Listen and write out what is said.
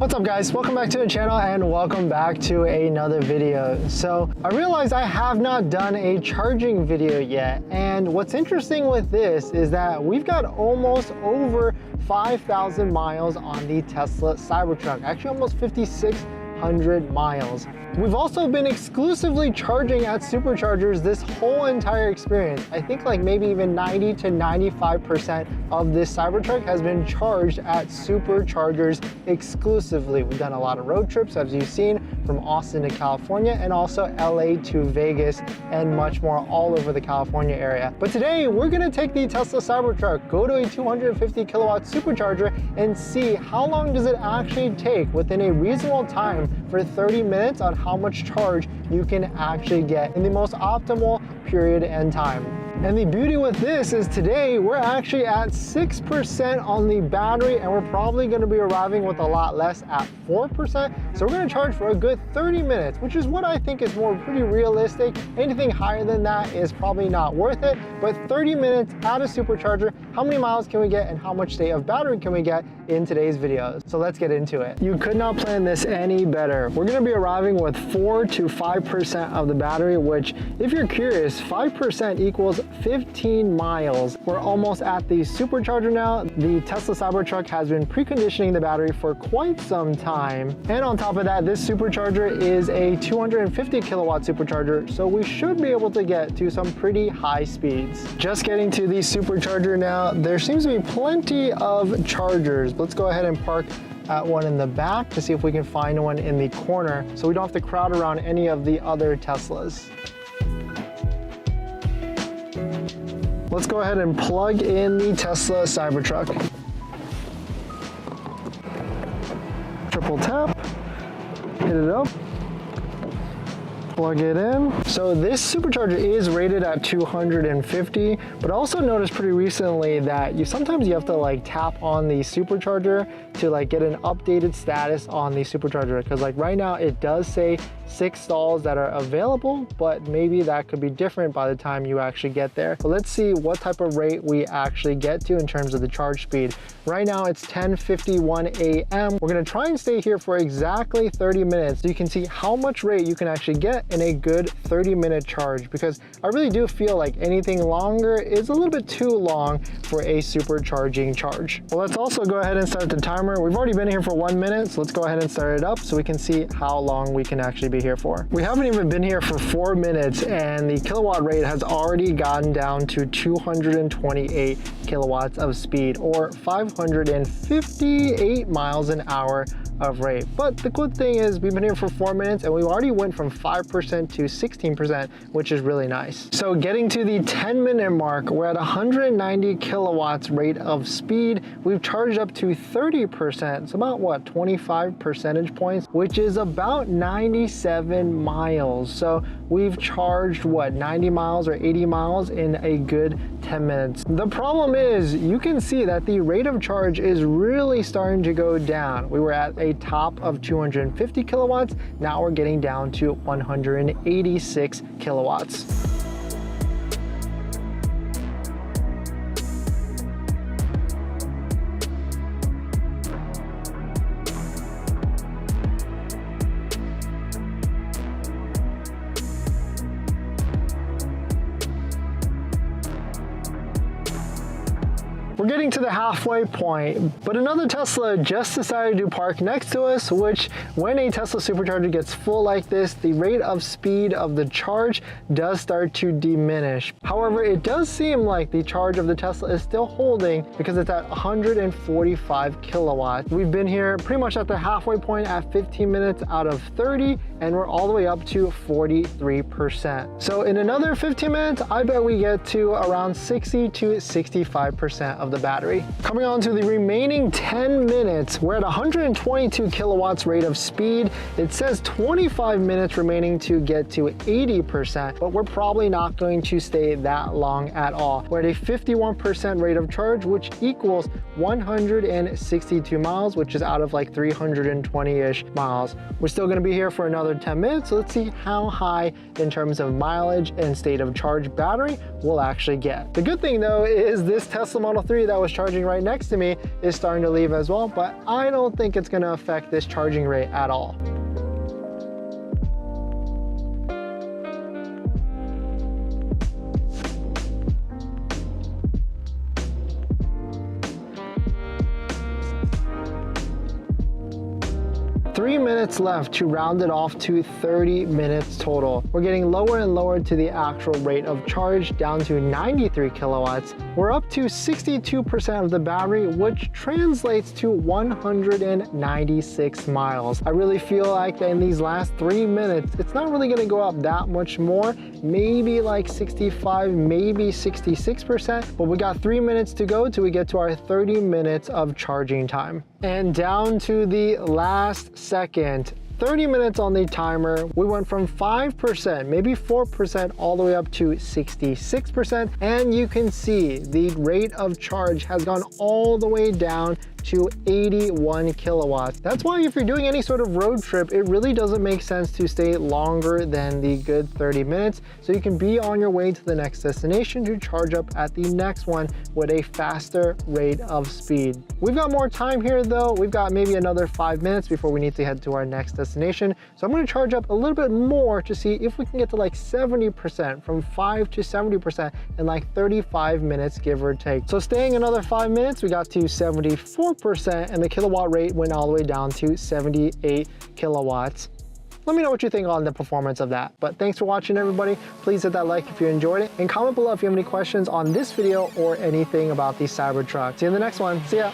What's up guys, welcome back to the channel and welcome back to another video. So I realized I have not done a charging video yet, and what's interesting with this is that we've got almost over 5,000 miles on the Tesla Cybertruck, actually almost 5,600 miles. We've also been exclusively charging at superchargers this whole entire experience. I think like maybe even 90 to 95% of this Cybertruck has been charged at superchargers exclusively. We've done a lot of road trips, as you've seen, from Austin to California and also LA to Vegas and much more all over the California area. But today we're gonna take the Tesla Cybertruck, go to a 250 kilowatt supercharger and see how long does it actually take within a reasonable time for 30 minutes on how much charge you can actually get in the most optimal period and time. And the beauty with this is today we're actually at 6% on the battery, and we're probably going to be arriving with a lot less at 4%. So we're going to charge for a good 30 minutes, which is what I think is pretty realistic. Anything higher than that is probably not worth it, but 30 minutes at a supercharger, how many miles can we get and how much state of battery can we get in today's video? So let's get into it. You could not plan this any better. We're going to be arriving with 4 to 5% of the battery, which if you're curious, 5% equals 15 miles. We're almost at the supercharger now. The Tesla Cybertruck has been preconditioning the battery for quite some time. And on top of that, this supercharger is a 250 kilowatt supercharger, so we should be able to get to some pretty high speeds. Just getting to the supercharger now, there seems to be plenty of chargers. Let's go ahead and park at one in the back to see if we can find one in the corner so we don't have to crowd around any of the other Teslas. Let's go ahead and plug in the Tesla Cybertruck. Triple tap, hit it up, plug it in. So this supercharger is rated at 250, but I also noticed pretty recently that sometimes you have to like tap on the supercharger to like get an updated status on the supercharger, because like right now it does say 6 stalls that are available, but maybe that could be different by the time you actually get there. But let's see what type of rate we actually get to in terms of the charge speed. Right now it's 10:51 a.m. We're gonna try and stay here for exactly 30 minutes so you can see how much rate you can actually get in a good 30-minute charge, because I really do feel like anything longer is a little bit too long for a supercharging charge. Well, let's also go ahead and start the timer. We've already been here for 1 minute, so let's go ahead and start it up so we can see how long we can actually be here for. We haven't even been here for 4 minutes and the kilowatt rate has already gotten down to 228 kilowatts of speed, or 558 miles an hour of rate. But the good thing is we've been here for 4 minutes and we already went from 5% to 16%, which is really nice. So getting to the 10-minute mark, we're at 190 kilowatts rate of speed. We've charged up to 30%, so about what, 25 percentage points, which is about 97 miles. So we've charged what, 90 miles or 80 miles in a good 10 minutes. The problem is you can see that the rate of charge is really starting to go down. We were at a top of 250 kilowatts. Now we're getting down to 186 kilowatts. We're getting to the halfway point, but another Tesla just decided to park next to us, which when a Tesla supercharger gets full like this, the rate of speed of the charge does start to diminish. However, it does seem like the charge of the Tesla is still holding because it's at 145 kilowatts. We've been here pretty much at the halfway point at 15 minutes out of 30, and we're all the way up to 43%. So in another 15 minutes, I bet we get to around 60 to 65% of the battery. Coming on to the remaining 10 minutes, we're at 122 kilowatts rate of speed. It says 25 minutes remaining to get to 80%, but we're probably not going to stay that long at all. We're at a 51% rate of charge, which equals 162 miles, which is out of like 320-ish miles. We're still gonna be here for another 10 minutes, so let's see how high in terms of mileage and state of charge battery we'll actually get. The good thing though is this Tesla Model 3 that was charging right next to me is starting to leave as well, but I don't think it's gonna affect this charging rate at all. Three minutes left to round it off to 30 minutes total. We're getting lower and lower to the actual rate of charge, down to 93 kilowatts. We're up to 62% of the battery, which translates to 196 miles. I really feel like in these last 3 minutes, it's not really gonna go up that much more, maybe like 65, maybe 66%, but we got 3 minutes to go till we get to our 30 minutes of charging time. And down to the last second, 30 minutes on the timer, we went from 5%, maybe 4%, all the way up to 66%. And you can see the rate of charge has gone all the way down to 81 kilowatts. That's why if you're doing any sort of road trip, it really doesn't make sense to stay longer than the good 30 minutes. So you can be on your way to the next destination to charge up at the next one with a faster rate of speed. We've got more time here though. We've got maybe another 5 minutes before we need to head to our next destination. So I'm gonna charge up a little bit more to see if we can get to like 70%, from 5 to 70% in like 35 minutes, give or take. So staying another 5 minutes, we got to 74%, and the kilowatt rate went all the way down to 78 kilowatts. Let me know what you think on the performance of that. But thanks for watching, everybody. Please hit that like if you enjoyed it, and comment below if you have any questions on this video or anything about the Cybertruck. See you in the next one. See ya.